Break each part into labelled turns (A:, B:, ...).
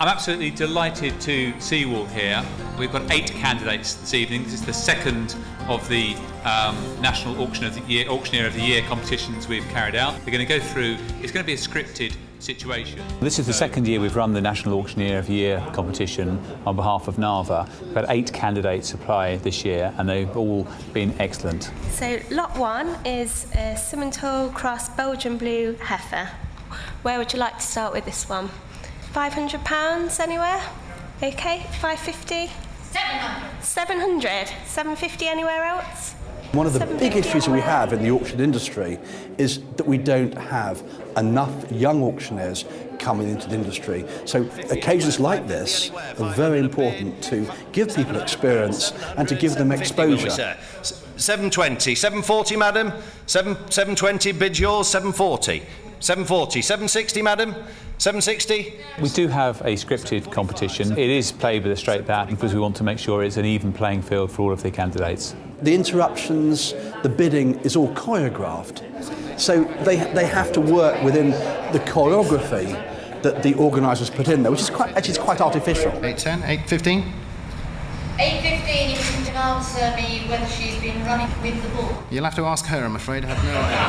A: I'm absolutely delighted to see you all here. We've got 8 candidates this evening. This is the second of the National Auctioneer of the Year competitions we've carried out. We're going to go through, it's going to be a scripted situation.
B: This is the second year we've run the National Auctioneer of the Year competition on behalf of NAVA. We've had 8 candidates apply this year and they've all been excellent.
C: So lot 1 is a Simmental Cross Belgian Blue Heifer. Where would you like to start with this one? £500 anywhere? Okay, 550?
D: 700.
C: 700? 750 anywhere else?
E: One of the big issues we have in the auction industry is that we don't have enough young auctioneers coming into the industry. So occasions like this are very important to give people experience and to give them exposure.
F: 720, 740, madam. 720 bids yours, 740. 740, 760, madam. 760.
B: We do have a scripted competition. It is played with a straight bat because we want to make sure it's an even playing field for all of the candidates.
E: The interruptions, the bidding is all choreographed. So they have to work within the choreography that the organisers put in there, which is quite artificial.
F: 810, 815.
D: 815, if you can answer me whether she's been running with the ball.
F: You'll have to ask her, I'm afraid. I have no idea.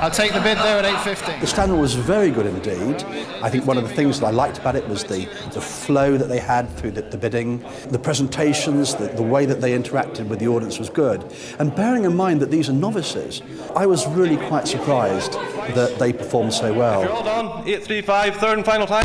F: I'll take the bid there at 8.50.
E: The standard was very good indeed. I think one of the things that I liked about it was the flow that they had through the bidding, the presentations, the way that they interacted with the audience was good. And bearing in mind that these are novices, I was really quite surprised that they performed so well.
F: If you're all done, 835, third and final time.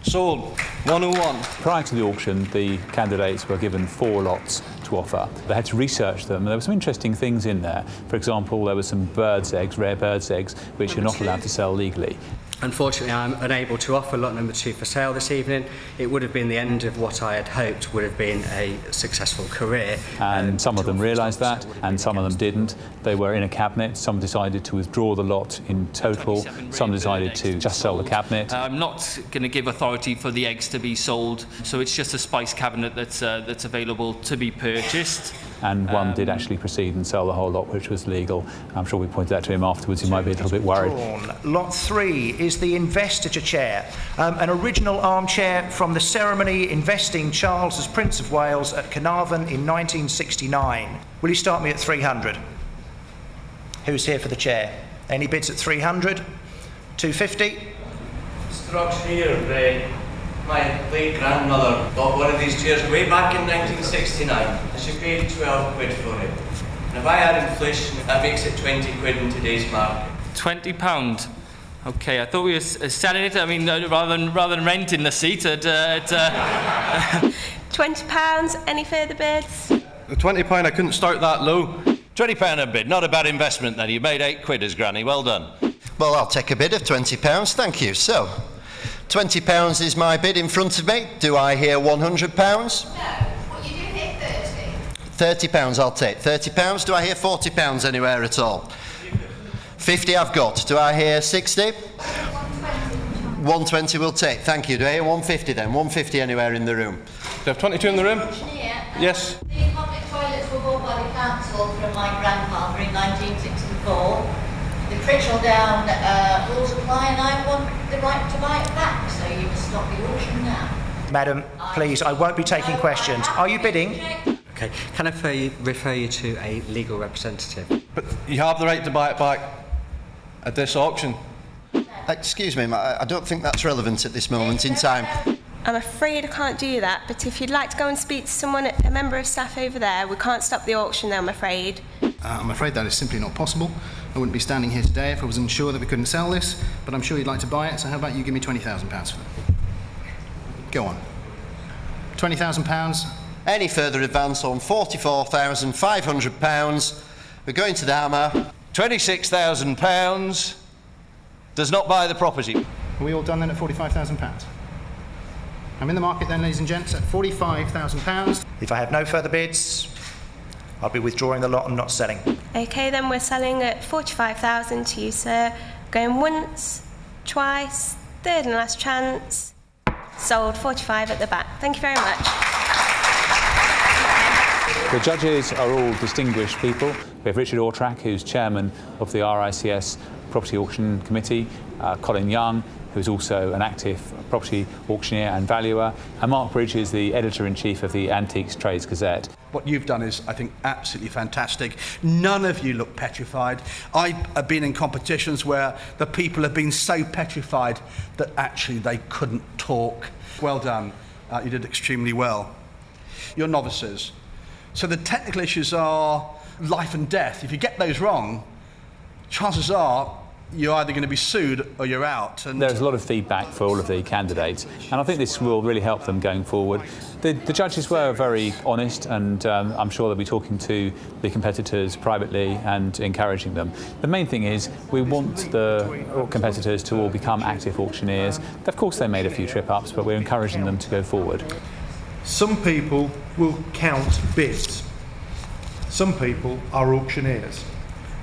F: Sold. 101.
B: Prior to the auction, the candidates were given 4 lots to offer. They had to research them, and there were some interesting things in there. For example, there were some birds' eggs, rare birds' eggs, which you're not allowed to sell legally.
G: Unfortunately, I'm unable to offer lot number 2 for sale this evening. It would have been the end of what I had hoped would have been a successful career.
B: And some of them realised that, and some of them didn't. They were in a cabinet. Some decided to withdraw the lot in total. Some decided to just sell the cabinet.
H: I'm not going to give authority for the eggs to be sold, so it's just a spice cabinet that's available to be purchased.
B: And one did actually proceed and sell the whole lot, which was legal. I'm sure we pointed that to him afterwards. He might be a little bit worried.
I: Lot 3 is the investiture chair, an original armchair from the ceremony investing Charles as Prince of Wales at Carnarvon in 1969. Will you start me at 300? Who's here for the chair? Any bids at 300? 250?
J: Mr. Auctioneer, my late grandmother bought one of these chairs way back in 1969 and she paid 12 quid for it. And if I add inflation, that makes it 20 quid in today's market.
H: £20. Okay, I thought we were selling it. I mean, rather than renting the seat at
C: £20. Any further bids?
F: £20, I couldn't start that low. £20 a bid, not a bad investment then. You made 8 quid as granny, well done.
K: Well, I'll take a bid of £20, thank you. So, £20 is my bid in front of me. Do I hear £100?
D: No, what you do hear 30.
K: £30 I'll take. £30, do I hear £40 anywhere at all? 50 I've got. Do I hear 60? 120 will take. Thank you. Do I hear 150 then? 150 anywhere in the room?
F: Do you have 22 in the room? Yes.
D: The public toilets were bought by the council from my grandfather in 1964. The Critchell Down rules apply and I want the right to buy it back, so you must stop the auction now.
I: Madam, please, I won't be taking questions. Are you bidding?
G: Okay, can I refer you to a legal representative?
F: But you have the right to buy it back at this auction.
K: Excuse me, I don't think that's relevant at this moment in time.
C: I'm afraid I can't do that, but if you'd like to go and speak to someone, a member of staff over there, we can't stop the auction though, I'm afraid.
F: I'm afraid that is simply not possible. I wouldn't be standing here today if I wasn't sure that we couldn't sell this, but I'm sure you'd like to buy it, so how about you give me £20,000 for it? Go on. £20,000.
K: Any further advance on £44,500. We're going to the hammer.
F: £26,000 does not buy the property.
I: Are we all done then at £45,000? I'm in the market then, ladies and gents, at £45,000. If I have no further bids, I'll be withdrawing the lot and not selling.
C: Okay, then we're selling at £45,000 to you, sir. Going once, twice, third and last chance. Sold, 45 at the back. Thank you very much.
B: The judges are all distinguished people. We have Richard Ortrack, who's chairman of the RICS Property Auction Committee, Colin Young, who who's also an active property auctioneer and valuer, and Mark Bridge is the editor-in-chief of the Antiques Trades Gazette.
E: What you've done is, I think, absolutely fantastic. None of you look petrified. I have been in competitions where the people have been so petrified that actually they couldn't talk. Well done. You did extremely well. You're novices. So the technical issues are life and death. If you get those wrong, chances are you're either going to be sued or you're out. And
B: there's a lot of feedback for all of the candidates, and I think this will really help them going forward. The judges were very honest, and I'm sure they'll be talking to the competitors privately and encouraging them. The main thing is we want the competitors to all become active auctioneers. Of course they made a few trip-ups, but we're encouraging them to go forward.
L: Some people will count bids. Some people are auctioneers.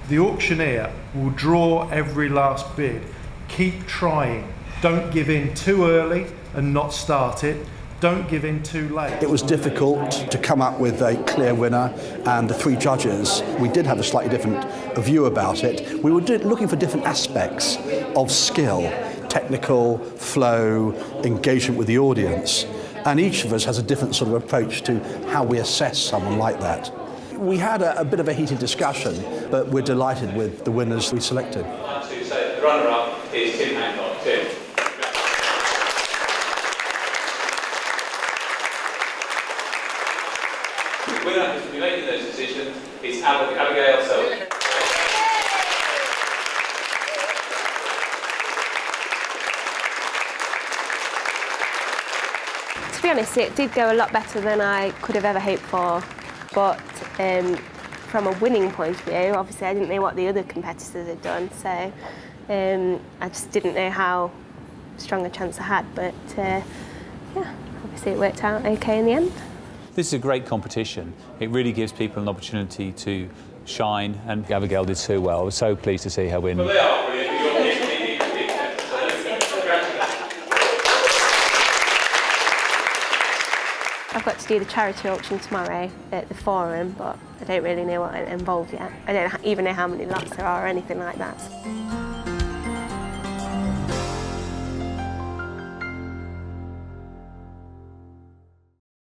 L: The auctioneer will draw every last bid. Keep trying. Don't give in too early and not start it. Don't give in too late.
E: It was difficult to come up with a clear winner, and the three judges, we did have a slightly different view about it. We were looking for different aspects of skill, technical, flow, engagement with the audience, and each of us has a different sort of approach to how we assess someone like that. We had a bit of a heated discussion, but we're delighted with the winners we selected.
A: So the runner-up is Tim Hancock. Tim. The winner who's been making those decisions is Abigail Selwood.
C: To be honest, it did go a lot better than I could have ever hoped for. But from a winning point of view, obviously I didn't know what the other competitors had done, so I just didn't know how strong a chance I had. But yeah, obviously it worked out okay in the end.
B: This is a great competition. It really gives people an opportunity to shine, and Abigail did so well. I was so pleased to see her win.
A: Well, they are brilliant.
C: I've got to do the charity auction tomorrow at the Forum, but I don't really know what it involves yet. I don't even know how many lots there are or anything like that.